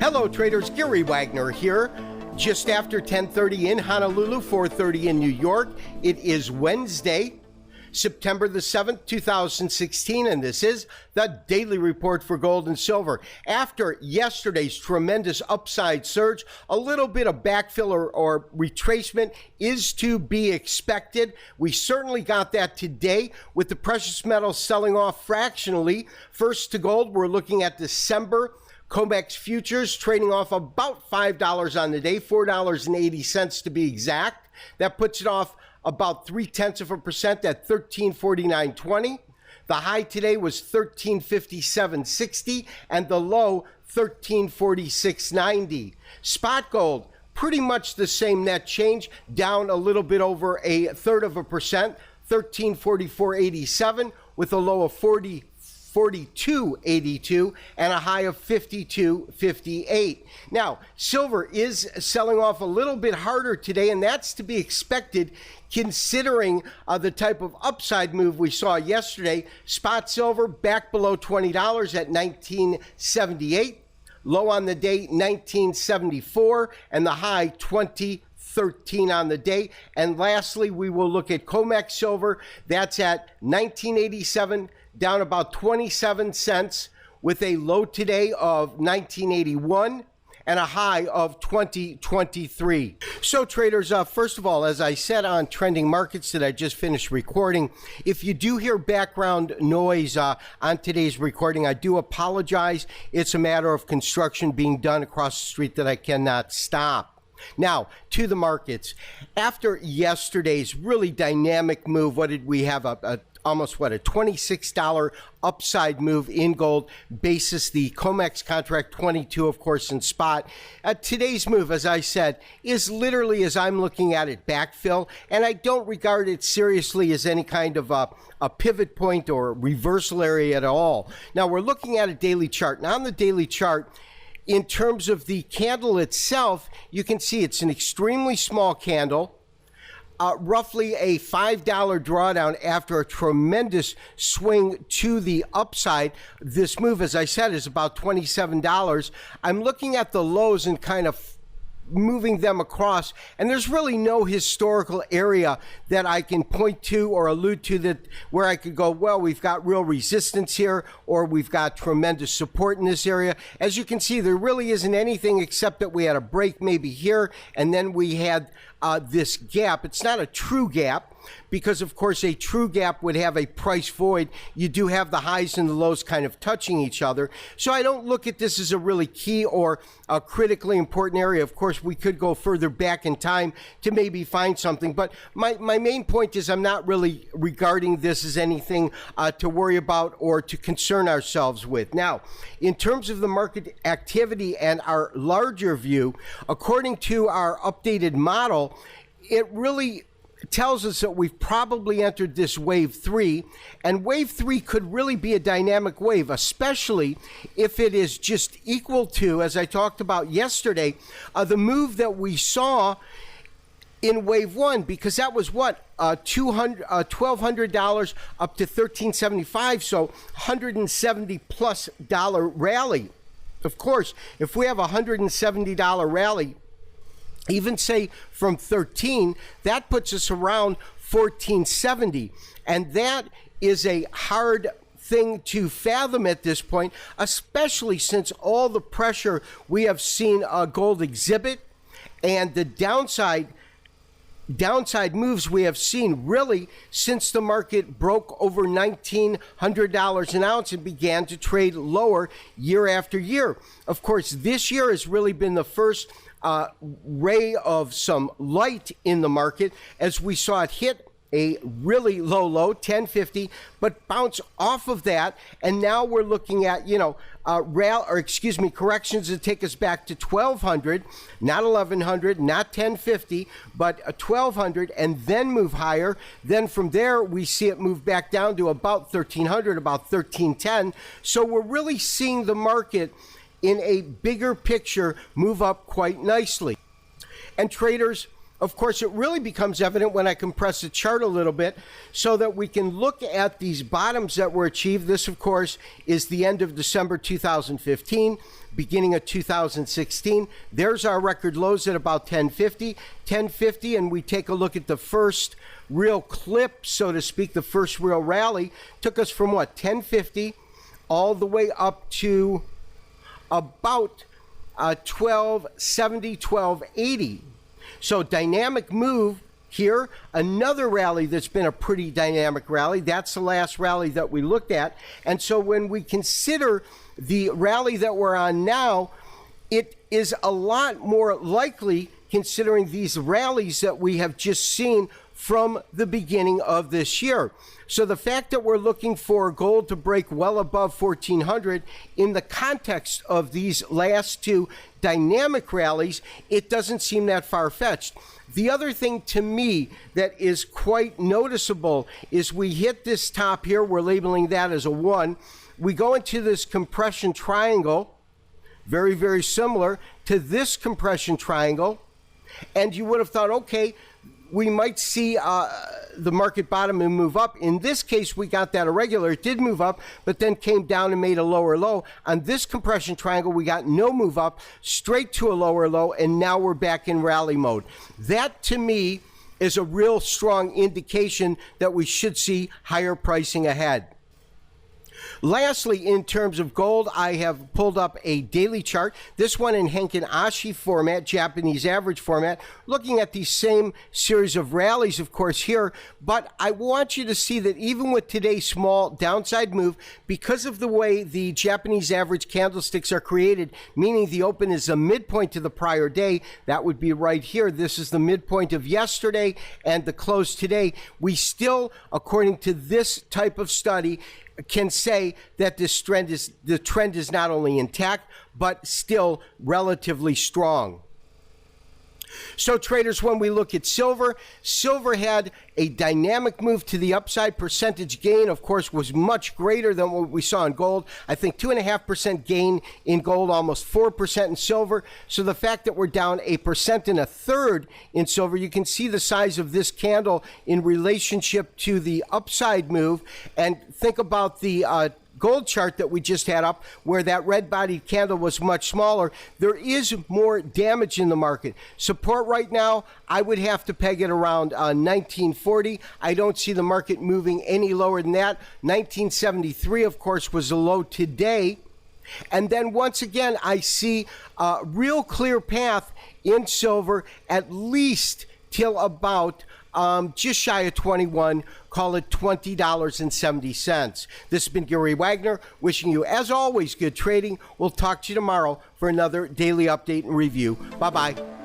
Hello traders, Gary Wagner here. Just after 10:30 in Honolulu, 4:30 in New York. It is Wednesday, September the 7th, 2016, and this is the Daily Report for Gold and Silver. After yesterday's tremendous upside surge, a little bit of backfill or retracement is to be expected. We certainly got that today with the precious metals selling off fractionally. First to gold, we're looking at December COMEX futures trading off about $5 on the day, $4.80 to be exact. That puts it off about 0.3% at 1349.20. The high today was 1357.60 and the low 1346.90. Spot gold, pretty much the same net change, down a little bit over 0.33%, 1344.87 with a low of 42.82 and a high of 52.58. Now, silver is selling off a little bit harder today, and that's to be expected considering the type of upside move we saw yesterday. Spot silver back below $20 at $19.78. Low on the day, $19.74, and the high, $20.13 on the day. And lastly, we will look at COMEX silver. That's at $19.87, down about 27 cents, with a low today of $19.81 and a high of $20.23. So traders, first of all, as I said on Trending Markets that I just finished recording, if you do hear background noise on today's recording, I do apologize. It's a matter of construction being done across the street that I cannot stop. Now, to the markets. After yesterday's really dynamic move, what did we have? Almost a $26 upside move in gold, basis the COMEX contract, 22, of course, in spot. Today's move, as I said, is literally, as I'm looking at it, backfill, and I don't regard it seriously as any kind of a pivot point or reversal area at all. Now, we're looking at a daily chart. Now, on the daily chart, in terms of the candle itself, you can see it's an extremely small candle. Roughly a $5 drawdown after a tremendous swing to the upside. This move, as I said, is about $27. I'm looking at the lows and kind of moving them across, and there's really no historical area that I can point to or allude to that where I could go, well, we've got real resistance here or we've got tremendous support in this area. As you can see, there really isn't anything except that we had a break maybe here, and then we had this gap. It's not a true gap because, of course, a true gap would have a price void. You do have the highs and the lows kind of touching each other. So I don't look at this as a really key or a critically important area. Of course, we could go further back in time to maybe find something. But my main point is I'm not really regarding this as anything to worry about or to concern ourselves with. Now, in terms of the market activity and our larger view, according to our updated model, it really tells us that we've probably entered this wave 3, and wave 3 could really be a dynamic wave, especially if it is just equal to, as I talked about yesterday, the move that we saw in wave 1, because that was what, $1,200 up to $1,375, so $170+ rally. Of course, if we have a $170 rally, even say from 13, that puts us around 1470, and that is a hard thing to fathom at this point, especially since all the pressure we have seen gold exhibit and the downside moves we have seen really since the market broke over $1,900 an ounce and began to trade lower year after year. Of course, this year has really been the first ray of some light in the market as we saw it hit a really low 1050, but bounce off of that, and now we're looking at corrections that take us back to 1200, not 1100, not 1050, but 1200, and then move higher. Then from there we see it move back down to about 1300, about 1310. So we're really seeing the market in a bigger picture move up quite nicely. And traders, of course, it really becomes evident when I compress the chart a little bit so that we can look at these bottoms that were achieved. This, of course, is the end of December 2015, beginning of 2016. There's our record lows at about 1050, and we take a look at the first real clip, so to speak, the first real rally. Took us from what, 1050 all the way up to about 1270, 1280. So dynamic move here. Another rally that's been a pretty dynamic rally. That's the last rally that we looked at. And so when we consider the rally that we're on now, it is a lot more likely considering these rallies that we have just seen from the beginning of this year. So the fact that we're looking for gold to break well above 1400 in the context of these last two dynamic rallies, it doesn't seem that far-fetched. The other thing to me that is quite noticeable is we hit this top here, we're labeling that as a 1. We go into this compression triangle, very, very similar to this compression triangle, and you would have thought, okay, we might see the market bottom and move up. In this case, we got that irregular. It did move up, but then came down and made a lower low. On this compression triangle, we got no move up, straight to a lower low, and now we're back in rally mode. That, to me, is a real strong indication that we should see higher pricing ahead. Lastly, in terms of gold, I have pulled up a daily chart, this one in Henkin Ashi format, Japanese average format, looking at the same series of rallies, of course, here. But I want you to see that even with today's small downside move, because of the way the Japanese average candlesticks are created, meaning the open is a midpoint to the prior day, that would be right here. This is the midpoint of yesterday and the close today. We still, according to this type of study, can say that the trend is not only intact, but still relatively strong. So traders, when we look at silver, silver had a dynamic move to the upside. Percentage gain, of course, was much greater than what we saw in gold. I think 2.5% gain in gold, almost 4% in silver. So the fact that we're down 1.33% in silver, you can see the size of this candle in relationship to the upside move. And think about the gold chart that we just had up where that red-bodied candle was much smaller. There is more damage in the market. Support right now, I would have to peg it around 1940. I don't see the market moving any lower than that. 1973, of course, was the low today. And then once again, I see a real clear path in silver, at least till about just shy of 21, call it $20.70. This has been Gary Wagner, wishing you, as always, good trading. We'll talk to you tomorrow for another daily update and review. Bye-bye.